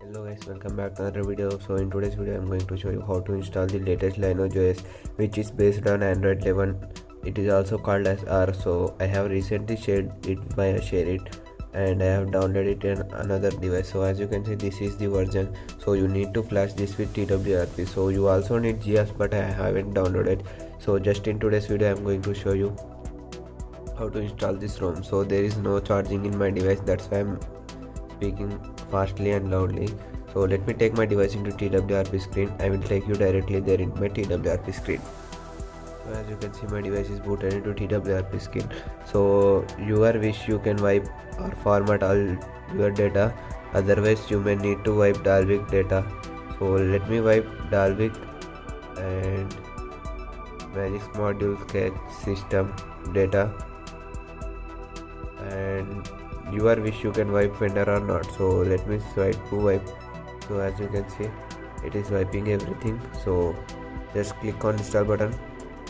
Hello guys, welcome back to another video. So in today's video I'm going to show you how to install the latest Linage OS, which is based on Android 11. It is also called as R. So I have recently shared it via ShareIt and I have downloaded it on another device. So as you can see, this is the version. So you need to flash this with TWRP. So you also need GS, but I haven't downloaded. So just in today's video I'm going to show you how to install this ROM. So there is no charging in my device, that's why I'm speaking fastly and loudly. So let me take my device into TWRP screen. I will take you directly there in my TWRP screen. So as you can see, my device is booted into TWRP screen. So your wish, you can wipe or format all your data, otherwise you may need to wipe Dalvik data. So let me wipe Dalvik and Magic Module Sketch System data, and your wish, you can wipe vendor or not. So let me swipe to wipe. So as you can see, it is wiping everything. So just click on install button,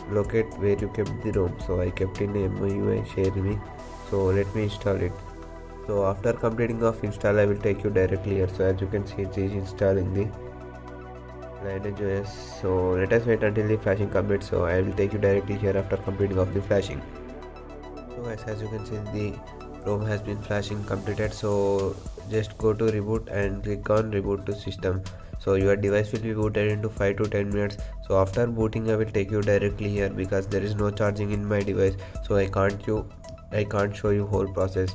locate where you kept the ROM. So I kept in MUI share me. So let me install it. So after completing of install, I will take you directly here. So as you can see, it is installing the Linage OS. So let us wait until the flashing completes. So I will take you directly here after completing of the flashing. So guys, as you can see, the ROM has been flashing completed. So just go to reboot and click on reboot to system. So your device will be booted into 5 to 10 minutes. So after booting, I will take you directly here because there is no charging in my device. So I can't show you whole process.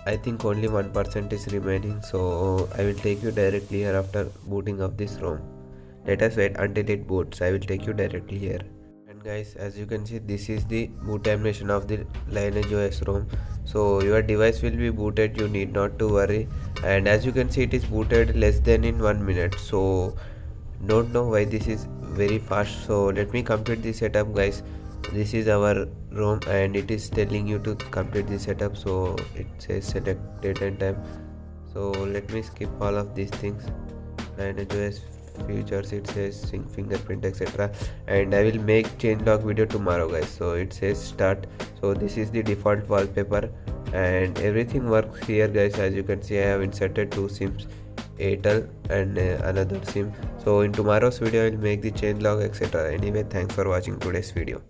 I think only 1% is remaining. So I will take you directly here after booting of this ROM. Let us wait until it boots. I will take you directly here. And guys, as you can see, this is the boot animation of the Linage OS ROM. So your device will be booted, you need not to worry. And as you can see, it is booted less than in 1 minute. So don't know why this is very fast. So let me complete the setup, guys. This is our ROM and it is telling you to complete the setup. So it says select date and time. So let me skip all of these things. Linage OS features, it says sync fingerprint, etc. And I will make changelog video tomorrow, guys. So it says start. So this is the default wallpaper and everything works here, guys. As you can see, I have inserted 2 SIMs, Airtel and another SIM. So in tomorrow's video, I will make the changelog, etc. Anyway, thanks for watching today's video.